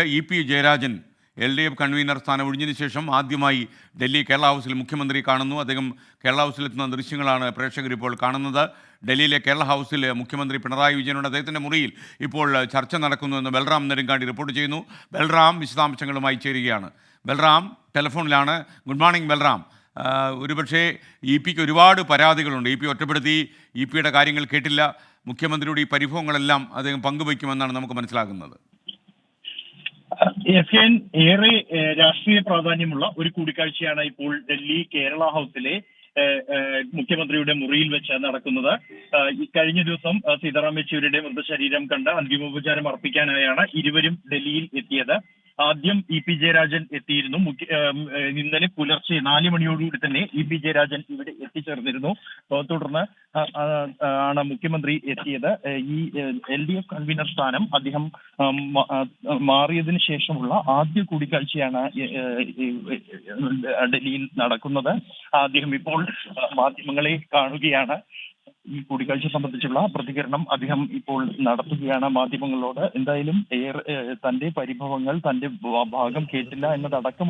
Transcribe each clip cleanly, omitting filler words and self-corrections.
EP Jayarajan LDF convener സ്ഥാനം ഒഴിഞ്ഞതിനു ശേഷം ആദ്യമായി ഡൽഹി കേരള ഹൗസിൽ മുഖ്യമന്ത്രി കാണുന്നു. അദ്ദേഹം കേരള ഹൗസിലെത്തുന്ന ദൃശ്യങ്ങളാണ് പ്രേക്ഷകർ ഇപ്പോൾ കാണുന്നത്. ഡൽഹിയിലെ കേരള ഹൗസിൽ മുഖ്യമന്ത്രി പിണറായി വിജയനോട് അദ്ദേഹത്തിൻ്റെ മുറിയിൽ ഇപ്പോൾ ചർച്ച നടക്കുന്നുവെന്ന് ബൽറാം നെടുങ്കാടി റിപ്പോർട്ട് ചെയ്യുന്നു. ബൽറാം വിശദാംശങ്ങളുമായി ചേരുകയാണ്. ബൽറാം ടെലിഫോണിലാണ്. Good morning Balram. ഒരുപക്ഷേ EP-ക്ക് ഒരുപാട് പരാതികളുണ്ട്. EP ഒറ്റപ്പെടുത്തി, EP-യുടെ കാര്യങ്ങൾ കേട്ടില്ല. മുഖ്യമന്ത്രിയുടെ ഈ പരിഭവങ്ങളെല്ലാം അദ്ദേഹം പങ്കുവയ്ക്കുമെന്നാണ് നമുക്ക് മനസ്സിലാകുന്നത്. എഫ്എൻ ഏറെ രാഷ്ട്രീയ പ്രാധാന്യമുള്ള ഒരു കൂടിക്കാഴ്ചയാണ് ഇപ്പോൾ ഡൽഹി കേരള ഹൗസിലെ മുഖ്യമന്ത്രിയുടെ മുറിയിൽ വെച്ച് നടക്കുന്നത്. കഴിഞ്ഞ ദിവസം സീതാറാം യെച്ചൂരിയുടെ മൃതശരീരം കണ്ട് അന്തിമോപചാരം അർപ്പിക്കാനായാണ് ഇരുവരും ഡൽഹിയിൽ എത്തിയത്. ആദ്യം EP ജയരാജൻ എത്തിയിരുന്നു. ഇന്നലെ പുലർച്ചെ 4 മണിയോടുകൂടി തന്നെ EP ജയരാജൻ ഇവിടെ എത്തിച്ചേർന്നിരുന്നു. തുടർന്ന് ആണ് മുഖ്യമന്ത്രി എത്തിയത്. ഈ LDF കൺവീനർ സ്ഥാനം അദ്ദേഹം മാറിയതിനു ശേഷമുള്ള ആദ്യ കൂടിക്കാഴ്ചയാണ് ഡൽഹിയിൽ നടക്കുന്നത്. അദ്ദേഹം ഇപ്പോൾ മാധ്യമങ്ങളെ കാണുകയാണ്. ഈ കൂടിക്കാഴ്ച സംബന്ധിച്ചുള്ള പ്രതികരണം അദ്ദേഹം ഇപ്പോൾ നടത്തുകയാണ് മാധ്യമങ്ങളോട്. എന്തായാലും തന്റെ പരിഭവങ്ങൾ, തന്റെ ഭാഗം കേട്ടില്ല എന്നതടക്കം.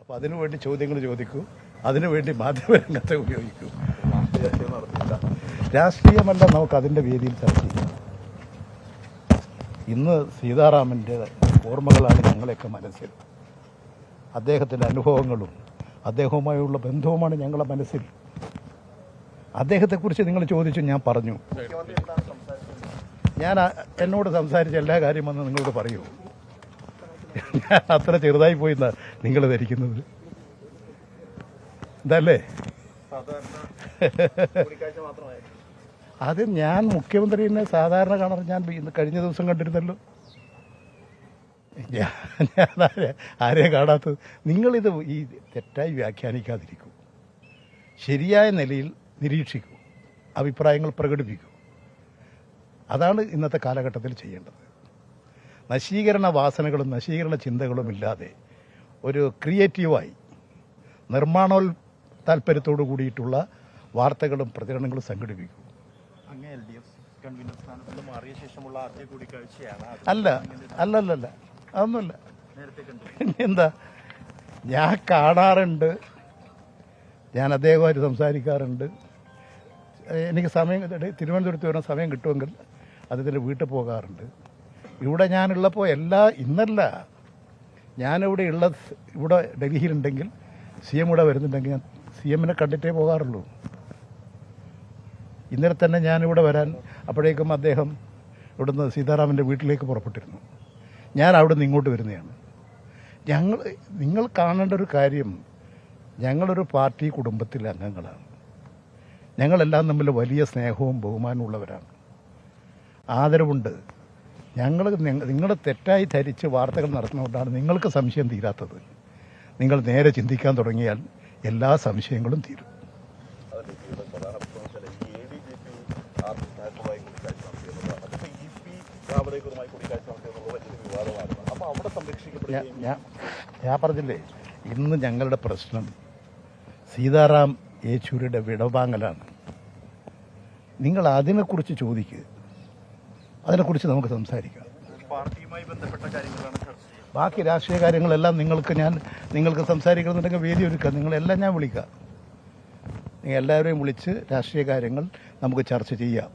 അപ്പൊ അതിനുവേണ്ടി ചോദ്യങ്ങൾ ചോദിക്കൂ, അതിനുവേണ്ടി മാധ്യമരംഗത്തെ ഉപയോഗിക്കൂ. രാഷ്ട്രീയമല്ല, നമുക്ക് അതിന്റെ വേദിയിൽ ചർച്ച ചെയ്യാം. ഇന്ന് സീതാറാമന്റെ ഓർമ്മകളാണ് ഞങ്ങളെയൊക്കെ മനസ്സിൽ. അദ്ദേഹത്തിന്റെ അനുഭവങ്ങളും അദ്ദേഹവുമായുള്ള ബന്ധവുമാണ് ഞങ്ങളുടെ മനസ്സിൽ. അദ്ദേഹത്തെക്കുറിച്ച് നിങ്ങൾ ചോദിച്ചു, ഞാൻ പറഞ്ഞു. ഞാൻ എന്നോട് സംസാരിച്ച എല്ലാ കാര്യം വന്ന് നിങ്ങളോട് പറയൂ. ഞാൻ അത്ര ചെറുതായി പോയിന്നാ നിങ്ങൾ ധരിക്കുന്നത്. എന്തല്ലേ അത് ഞാൻ മുഖ്യമന്ത്രിനെ സാധാരണ കാണാൻ ഞാൻ കഴിഞ്ഞ ദിവസം കണ്ടിരുന്നല്ലോ. ഞാൻ ആരെയും കാണാത്തത്. നിങ്ങളിത് ഈ തെറ്റായി വ്യാഖ്യാനിക്കാതിരിക്കൂ. ശരിയായ നിലയിൽ നിരീക്ഷിക്കൂ, അഭിപ്രായങ്ങൾ പ്രകടിപ്പിക്കൂ. അതാണ് ഇന്നത്തെ കാലഘട്ടത്തിൽ ചെയ്യേണ്ടത്. നശീകരണ വാസനകളും നശീകരണ ചിന്തകളും ഇല്ലാതെ ഒരു ക്രിയേറ്റീവായി നിർമ്മാണോൽ താല്പര്യത്തോടു കൂടിയിട്ടുള്ള വാർത്തകളും പ്രചരണങ്ങളും സംഘടിപ്പിക്കൂ. അല്ല അല്ലല്ല അതൊന്നുമല്ല. എന്താ, ഞാൻ കാണാറുണ്ട്, ഞാൻ അദ്ദേഹമായിട്ട് സംസാരിക്കാറുണ്ട്. എനിക്ക് സമയം തിരുവനന്തപുരത്ത് വരുന്ന സമയം കിട്ടുമെങ്കിൽ അദ്ദേഹത്തിൻ്റെ വീട്ടിൽ പോകാറുണ്ട്. ഇവിടെ ഞാനുള്ളപ്പോൾ ഇന്നല്ല, ഞാനിവിടെ ഇവിടെ ഡൽഹിയിലുണ്ടെങ്കിൽ CM ഇവിടെ വരുന്നുണ്ടെങ്കിൽ ഞാൻ CM-നെ കണ്ടിട്ടേ പോകാറുള്ളൂ. ഇന്നലെ തന്നെ ഞാനിവിടെ വരാൻ അപ്പോഴേക്കും അദ്ദേഹം ഇവിടുന്ന് സീതാറാമൻ്റെ വീട്ടിലേക്ക് പുറപ്പെട്ടിരുന്നു. ഞാൻ അവിടെ നിന്ന് ഇങ്ങോട്ട് വരുന്നതാണ്. നിങ്ങൾ കാണേണ്ട ഒരു കാര്യം, ഞങ്ങളൊരു പാർട്ടി കുടുംബത്തിലെ അംഗങ്ങളാണ്. ഞങ്ങളെല്ലാം തമ്മിൽ വലിയ സ്നേഹവും ബഹുമാനവും ഉള്ളവരാണ്. ആദരവുണ്ട്. നിങ്ങൾ തെറ്റായി ധരിച്ച് വാർത്തകൾ നടത്തുന്നതുകൊണ്ടാണ് നിങ്ങൾക്ക് സംശയം തീരാത്തത്. നിങ്ങൾ നേരെ ചിന്തിക്കാൻ തുടങ്ങിയാൽ എല്ലാ സംശയങ്ങളും തീരും. ഞാൻ പറഞ്ഞില്ലേ, ഇന്ന് ഞങ്ങളുടെ പ്രശ്നം സീതാറാം യെച്ചൂരിയുടെ വിടവാങ്ങലാണ്. നിങ്ങൾ അതിനെക്കുറിച്ച് ചോദിക്കുക, അതിനെക്കുറിച്ച് നമുക്ക് സംസാരിക്കാം. പാർട്ടിയുമായി ബന്ധപ്പെട്ട കാര്യങ്ങളാണ്. ബാക്കി രാഷ്ട്രീയ കാര്യങ്ങളെല്ലാം നിങ്ങൾക്ക് സംസാരിക്കണമെന്നുണ്ടെങ്കിൽ വേദി ഒരുക്കുക. നിങ്ങളെല്ലാം ഞാൻ വിളിക്കാം. നിങ്ങൾ എല്ലാവരെയും വിളിച്ച് രാഷ്ട്രീയ കാര്യങ്ങൾ നമുക്ക് ചർച്ച ചെയ്യാം.